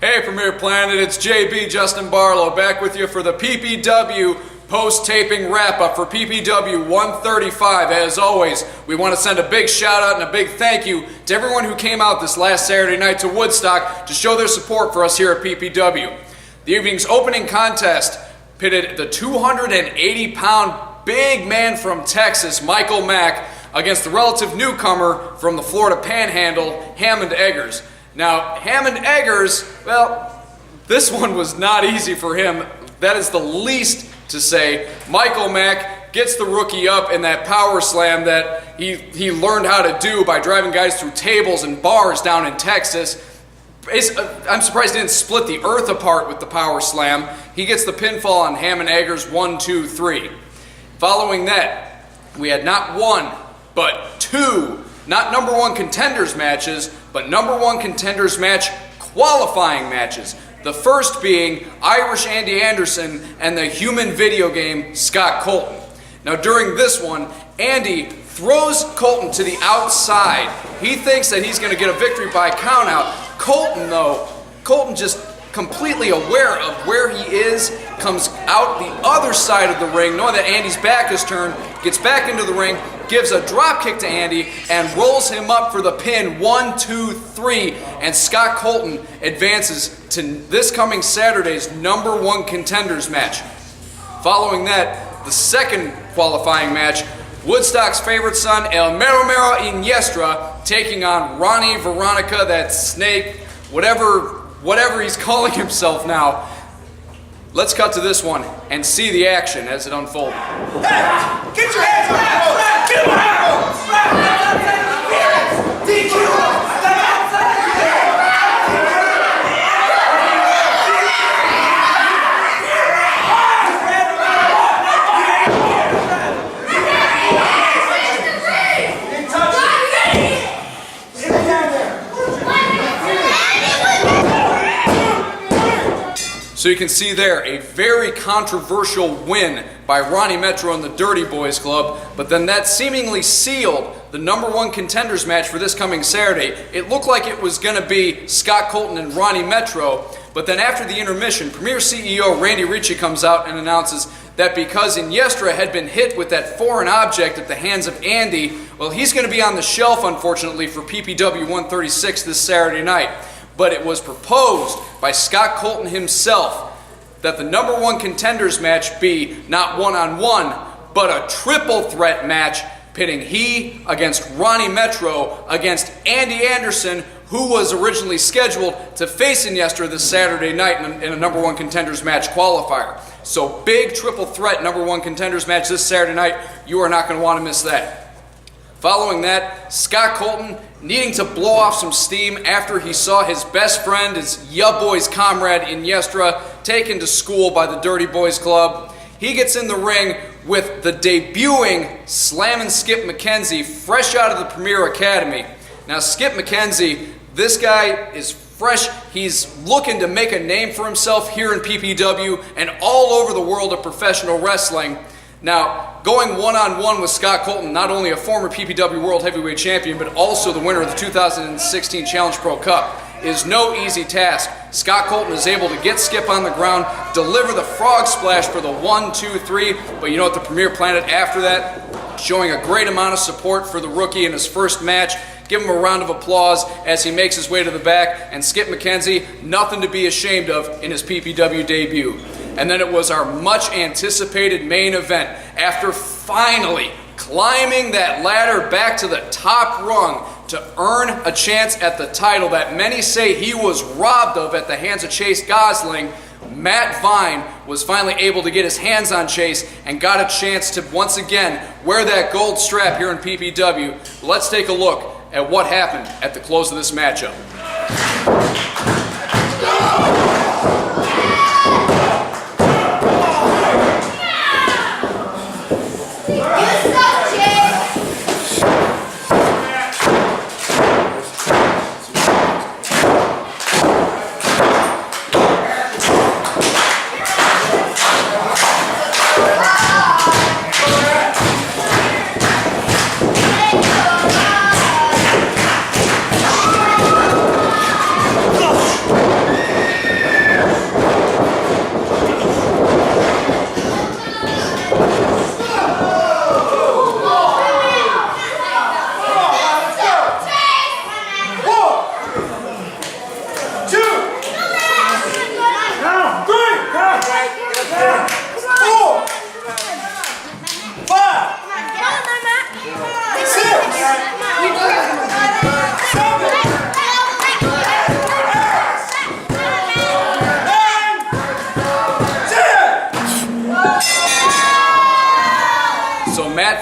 Hey Premier Planet, it's JB, Justin Barlow, back with you for the PPW post-taping wrap-up for PPW 135. As always, we want to send a big shout-out and a big thank you to everyone who came out this last Saturday night to Woodstock to show their support for us here at PPW. The evening's opening contest pitted the 280-pound big man from Texas, Michael Mack, against the relative newcomer from the Florida Panhandle, Hammond Eggers. Now, Hammond Eggers, well, this one was not easy for him. That is the least to say. Michael Mack gets the rookie up in that power slam that he learned how to do by driving guys through tables and bars down in Texas. I'm surprised he didn't split the earth apart with the power slam. He gets the pinfall on Hammond Eggers 1, 2, 3. Following that, we had not one, but two, not number one contenders matches, but number one contenders match qualifying matches. The first being Irish Andy Anderson and the human video game Scott Colton. Now during this one, Andy throws Colton to the outside. He thinks that he's going to get a victory by countout. Colton just completely aware of where he is, comes out the other side of the ring, knowing that Andy's back is turned, gets back into the ring, gives a drop kick to Andy, and rolls him up for the pin, 1, 2, 3, and Scott Colton advances to this coming Saturday's number one contenders match. Following that, the second qualifying match, Woodstock's favorite son, El Mero Mero Iniestra, taking on Ronnie, Veronica, that snake, whatever he's calling himself now. Let's cut to this one and see the action as it unfolds. Hey, get your hands on that! Get him out! DQ! So you can see there a very controversial win by Ronnie Metro and the Dirty Boys Club, but then that seemingly sealed the number one contenders match for this coming Saturday. It looked like it was going to be Scott Colton and Ronnie Metro, but then after the intermission, Premier CEO Randy Ricci comes out and announces that because Iniestra had been hit with that foreign object at the hands of Andy, well, he's going to be on the shelf, unfortunately, for PPW 136 this Saturday night. But it was proposed by Scott Colton himself that the number one contenders match be not one-on-one, but a triple threat match pitting he against Ronnie Metro against Andy Anderson, who was originally scheduled to face Iniestra this Saturday night in a number one contenders match qualifier. So big triple threat number one contenders match this Saturday night. You are not going to want to miss that. Following that, Scott Colton needing to blow off some steam after he saw his best friend, his ya boy's comrade Iniestra, taken to school by the Dirty Boys Club. He gets in the ring with the debuting Slam and Skip Mackenzie, fresh out of the Premier Academy. Now Skip Mackenzie, this guy is fresh. He's looking to make a name for himself here in PPW and all over the world of professional wrestling. Now, going one-on-one with Scott Colton, not only a former PPW World Heavyweight Champion, but also the winner of the 2016 Challenge Pro Cup, is no easy task. Scott Colton is able to get Skip on the ground, deliver the frog splash for the 1, 2, 3, but you know what, the Premier Planet after that, showing a great amount of support for the rookie in his first match. Give him a round of applause as he makes his way to the back, and Skip Mackenzie, nothing to be ashamed of in his PPW debut. And then it was our much anticipated main event. After finally climbing that ladder back to the top rung to earn a chance at the title that many say he was robbed of at the hands of Chase Gosling, Matt Vine was finally able to get his hands on Chase and got a chance to once again wear that gold strap here in PPW. Let's take a look at what happened at the close of this matchup.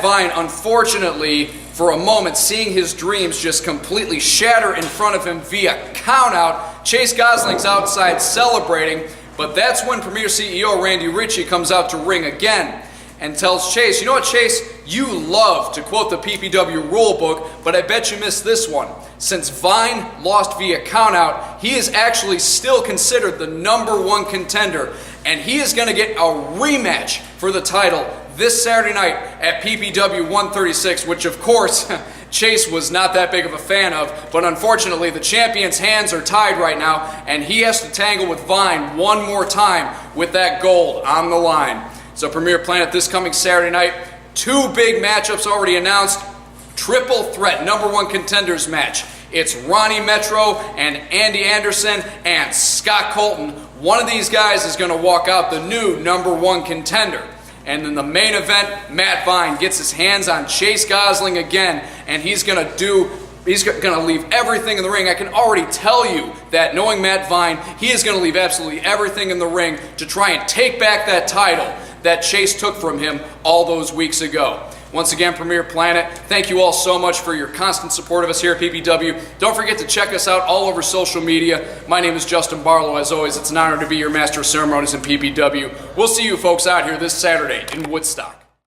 Matt Vine, unfortunately, for a moment, seeing his dreams just completely shatter in front of him via countout. Chase Gosling's outside celebrating, but that's when Premier CEO Randy Ritchie comes out to ring again and tells Chase, you know what, Chase, you love to quote the PPW rulebook, but I bet you missed this one. Since Vine lost via countout, he is actually still considered the #1 contender, and he is going to get a rematch for the title this Saturday night at PPW 136, which of course Chase was not that big of a fan of, but unfortunately the champion's hands are tied right now, and he has to tangle with Vine one more time with that gold on the line. So Premier Planet this coming Saturday night, 2 big matchups already announced, triple threat #1 contenders match. It's Ronnie Metro and Andy Anderson and Scott Colton. One of these guys is going to walk out the new #1 contender. And in the main event, Matt Vine gets his hands on Chase Gosling again, and he's going to leave everything in the ring. I can already tell you that, knowing Matt Vine, he is going to leave absolutely everything in the ring to try and take back that title that Chase took from him all those weeks ago. Once again, Premier Planet, thank you all so much for your constant support of us here at PPW. Don't forget to check us out all over social media. My name is Justin Barlow. As always, it's an honor to be your master of ceremonies in PPW. We'll see you folks out here this Saturday in Woodstock.